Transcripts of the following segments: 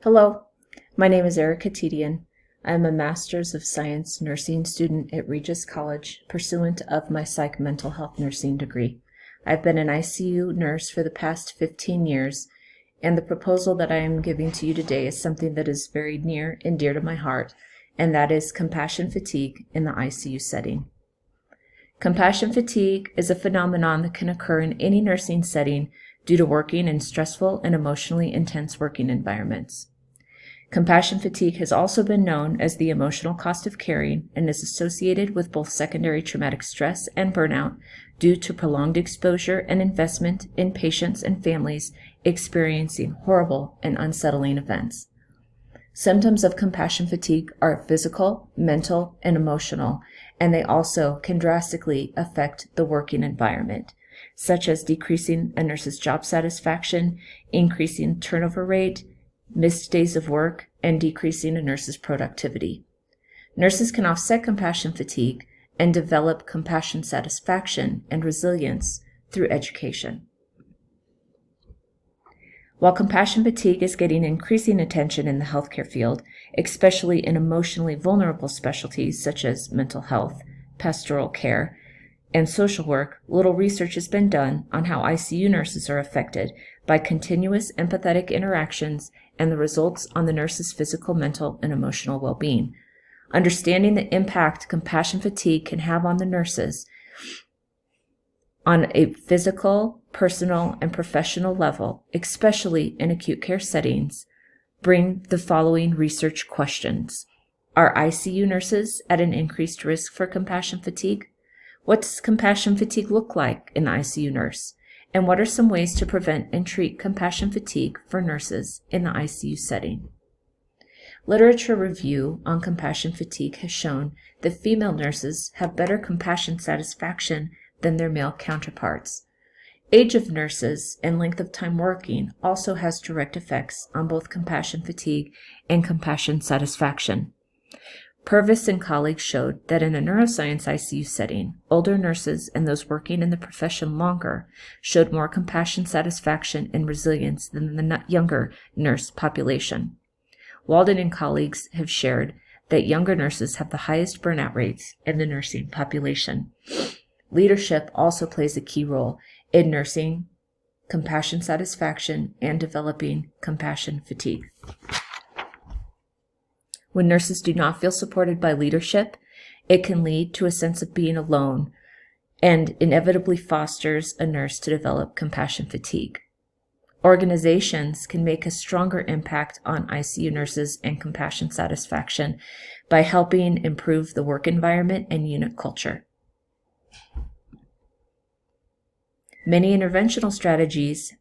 Hello, my name is Erica Tedian. I am a Master's of Science nursing student at Regis College, pursuant of my Psych Mental Health nursing degree. I've been an ICU nurse for the past 15 years, and the proposal that I am giving to you today is something that is very near and dear to my heart, and that is compassion fatigue in the ICU setting. Compassion fatigue is a phenomenon that can occur in any nursing setting due to working in stressful and emotionally intense working environments. Compassion fatigue has also been known as the emotional cost of caring and is associated with both secondary traumatic stress and burnout due to prolonged exposure and investment in patients and families experiencing horrible and unsettling events. Symptoms of compassion fatigue are physical, mental, and emotional, and they also can drastically affect the working environment, such as decreasing a nurse's job satisfaction, increasing turnover rate, missed days of work, and decreasing a nurse's productivity. Nurses can offset compassion fatigue and develop compassion satisfaction and resilience through education. While compassion fatigue is getting increasing attention in the healthcare field, especially in emotionally vulnerable specialties such as mental health, pastoral care, and social work, little research has been done on how ICU nurses are affected by continuous empathetic interactions and the results on the nurse's physical, mental, and emotional well-being. Understanding the impact compassion fatigue can have on the nurses on a physical, personal, and professional level, especially in acute care settings, bring the following research questions. Are ICU nurses at an increased risk for compassion fatigue? What does compassion fatigue look like in the ICU nurse? And what are some ways to prevent and treat compassion fatigue for nurses in the ICU setting? Literature review on compassion fatigue has shown that female nurses have better compassion satisfaction than their male counterparts. Age of nurses and length of time working also has direct effects on both compassion fatigue and compassion satisfaction. Purvis and colleagues showed that in a neuroscience ICU setting, older nurses and those working in the profession longer showed more compassion satisfaction and resilience than the younger nurse population. Walden and colleagues have shared that younger nurses have the highest burnout rates in the nursing population. Leadership also plays a key role in nursing compassion satisfaction and developing compassion fatigue. When nurses do not feel supported by leadership, it can lead to a sense of being alone and inevitably fosters a nurse to develop compassion fatigue. Organizations can make a stronger impact on ICU nurses and compassion satisfaction by helping improve the work environment and unit culture. Many interventional strategies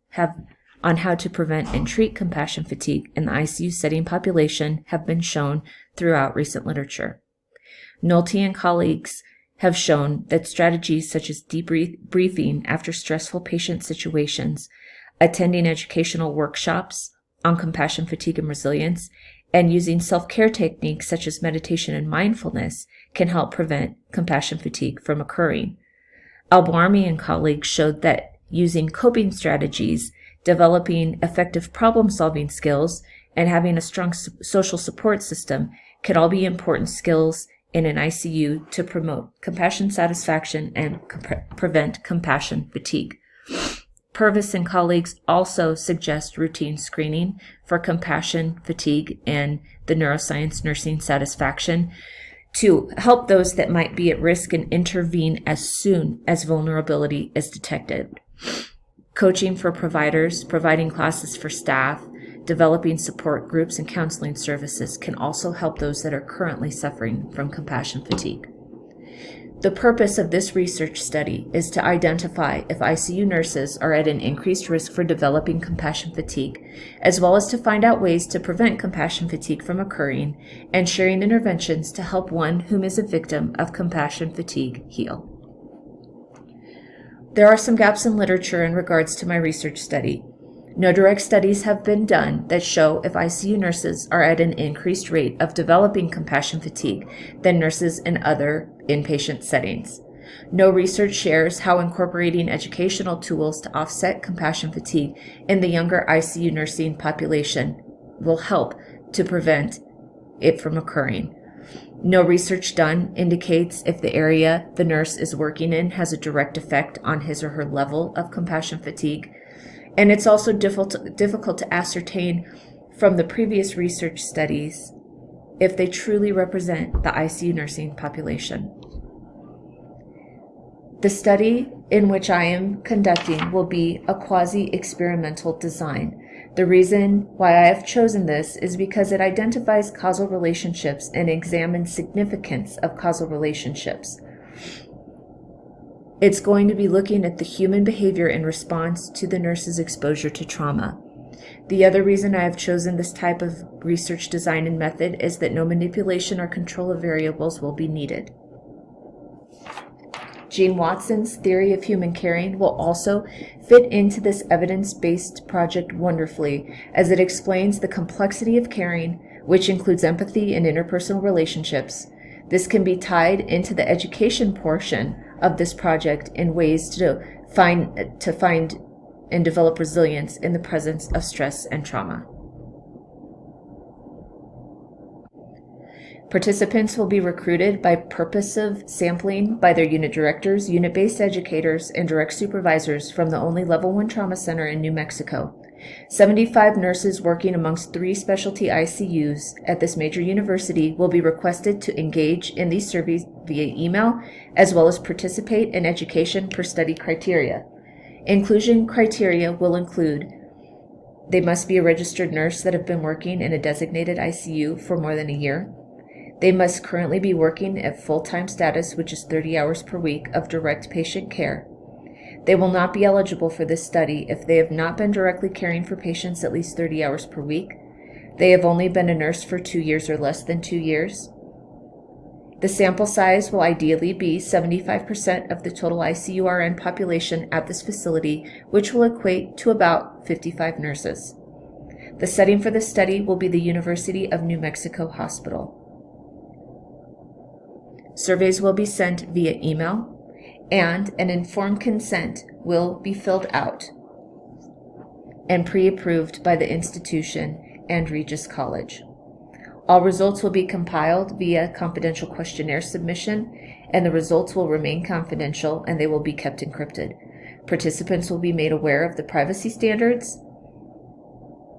on how to prevent and treat compassion fatigue in the ICU setting population have been shown throughout recent literature. Nolte and colleagues have shown that strategies such as debriefing after stressful patient situations, attending educational workshops on compassion fatigue and resilience, and using self-care techniques such as meditation and mindfulness can help prevent compassion fatigue from occurring. Albarmi and colleagues showed that using coping strategies, developing effective problem-solving skills, and having a strong social support system can all be important skills in an ICU to promote compassion satisfaction and prevent compassion fatigue. Purvis and colleagues also suggest routine screening for compassion fatigue and the neuroscience nursing satisfaction to help those that might be at risk and intervene as soon as vulnerability is detected. Coaching for providers, providing classes for staff, developing support groups and counseling services can also help those that are currently suffering from compassion fatigue. The purpose of this research study is to identify if ICU nurses are at an increased risk for developing compassion fatigue, as well as to find out ways to prevent compassion fatigue from occurring and sharing interventions to help one whom is a victim of compassion fatigue heal. There are some gaps in literature in regards to my research study. No direct studies have been done that show if ICU nurses are at an increased rate of developing compassion fatigue than nurses in other inpatient settings. No research shares how incorporating educational tools to offset compassion fatigue in the younger ICU nursing population will help to prevent it from occurring. No research done indicates if the area the nurse is working in has a direct effect on his or her level of compassion fatigue. And it's also difficult to ascertain from the previous research studies if they truly represent the ICU nursing population. The study in which I am conducting will be a quasi-experimental design. The reason why I have chosen this is because it identifies causal relationships and examines significance of causal relationships. It's going to be looking at the human behavior in response to the nurse's exposure to trauma. The other reason I have chosen this type of research design and method is that no manipulation or control of variables will be needed. Gene Watson's theory of human caring will also fit into this evidence-based project wonderfully, as it explains the complexity of caring, which includes empathy and interpersonal relationships. This can be tied into the education portion of this project in ways to find and develop resilience in the presence of stress and trauma. Participants will be recruited by purposive sampling by their unit directors, unit-based educators, and direct supervisors from the only Level 1 Trauma Center in New Mexico. 75 nurses working amongst 3 specialty ICUs at this major university will be requested to engage in these surveys via email, as well as participate in education per study criteria. Inclusion criteria will include: they must be a registered nurse that have been working in a designated ICU for more than a year. They must currently be working at full-time status, which is 30 hours per week of direct patient care. They will not be eligible for this study if they have not been directly caring for patients at least 30 hours per week. They have only been a nurse for 2 years or less than 2 years. The sample size will ideally be 75% of the total ICU-RN population at this facility, which will equate to about 55 nurses. The setting for this study will be the University of New Mexico Hospital. Surveys will be sent via email, and an informed consent will be filled out and pre-approved by the institution and Regis College. All results will be compiled via confidential questionnaire submission, and the results will remain confidential and they will be kept encrypted. Participants will be made aware of the privacy standards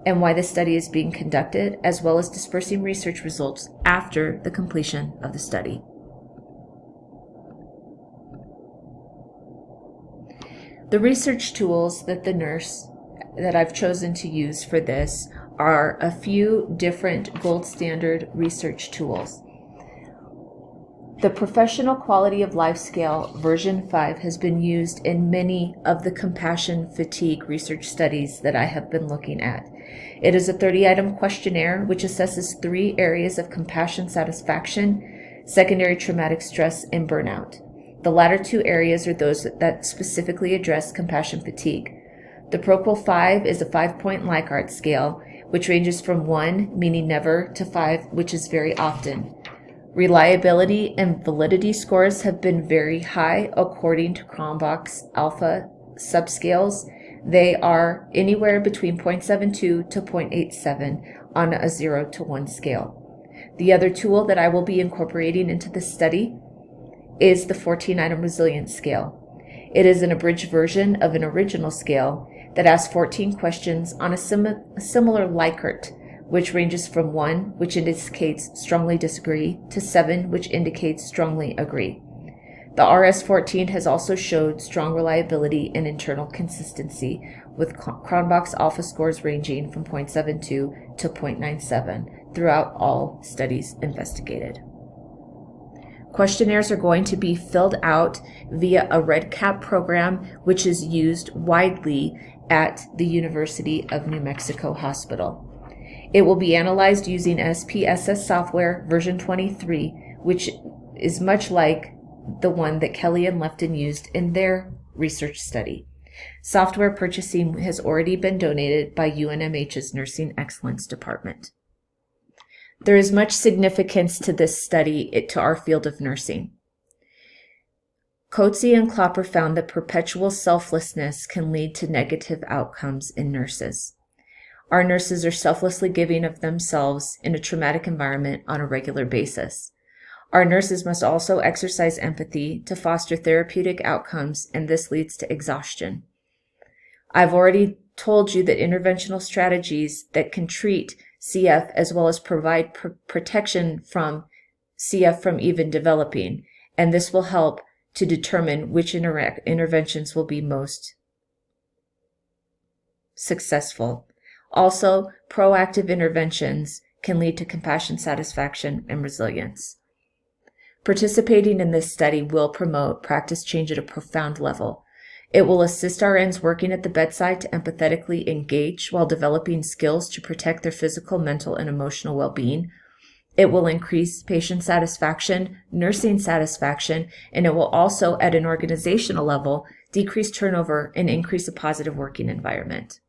and why the study is being conducted, as well as dispersing research results after the completion of the study. The research tools that I've chosen to use for this are a few different gold standard research tools. The Professional Quality of Life Scale version 5 has been used in many of the compassion fatigue research studies that I have been looking at. It is a 30-item questionnaire which assesses 3 areas of compassion satisfaction, secondary traumatic stress, and burnout. The latter 2 areas are those that specifically address compassion fatigue. The ProQual 5 is a 5-point Likert scale, which ranges from 1, meaning never, to 5, which is very often. Reliability and validity scores have been very high according to Cronbach's alpha subscales. They are anywhere between 0.72 to 0.87 on a 0 to 1 scale. The other tool that I will be incorporating into this study is the 14-item resilience scale. It is an abridged version of an original scale that asks 14 questions on a similar Likert, which ranges from 1, which indicates strongly disagree, to 7, which indicates strongly agree. The RS-14 has also showed strong reliability and internal consistency, with Cronbach's alpha scores ranging from 0.72 to 0.97 throughout all studies investigated. Questionnaires are going to be filled out via a REDCap program, which is used widely at the University of New Mexico Hospital. It will be analyzed using SPSS software version 23, which is much like the one that Kelly and Lefton used in their research study. Software purchasing has already been donated by UNMH's Nursing Excellence Department. There is much significance to this study to our field of nursing. Coetzee and Klopper found that perpetual selflessness can lead to negative outcomes in nurses. Our nurses are selflessly giving of themselves in a traumatic environment on a regular basis. Our nurses must also exercise empathy to foster therapeutic outcomes, and this leads to exhaustion. I've already told you that interventional strategies that can treat CF as well as provide protection from CF from even developing, and this will help to determine which interventions will be most successful. Also, proactive interventions can lead to compassion, satisfaction, and resilience. Participating in this study will promote practice change at a profound level. It will assist RNs working at the bedside to empathetically engage while developing skills to protect their physical, mental, and emotional well-being. It will increase patient satisfaction, nursing satisfaction, and it will also, at an organizational level, decrease turnover and increase a positive working environment.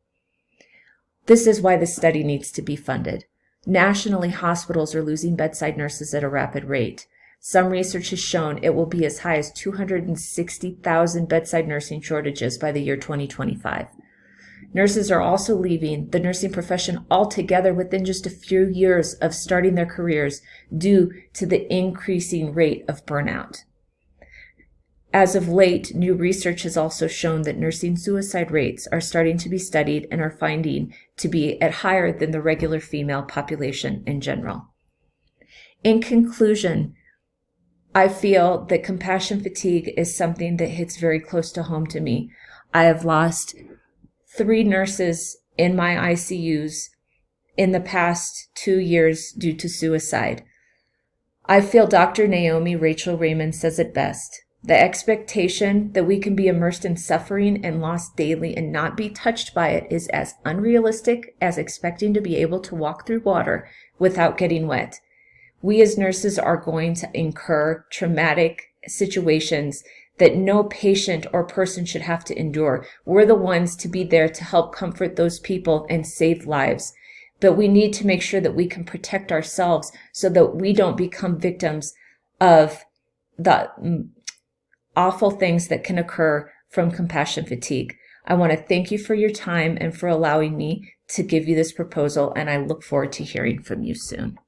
This is why this study needs to be funded. Nationally, hospitals are losing bedside nurses at a rapid rate. Some research has shown it will be as high as 260,000 bedside nursing shortages by the year 2025. Nurses are also leaving the nursing profession altogether within just a few years of starting their careers due to the increasing rate of burnout. As of late, new research has also shown that nursing suicide rates are starting to be studied and are finding to be at higher than the regular female population in general. In conclusion, I feel that compassion fatigue is something that hits very close to home to me. I have lost 3 nurses in my ICUs in the past 2 years due to suicide. I feel Dr. Naomi Rachel Raymond says it best. The expectation that we can be immersed in suffering and loss daily and not be touched by it is as unrealistic as expecting to be able to walk through water without getting wet. We as nurses are going to incur traumatic situations that no patient or person should have to endure. We're the ones to be there to help comfort those people and save lives. But we need to make sure that we can protect ourselves so that we don't become victims of the awful things that can occur from compassion fatigue. I want to thank you for your time and for allowing me to give you this proposal, and I look forward to hearing from you soon.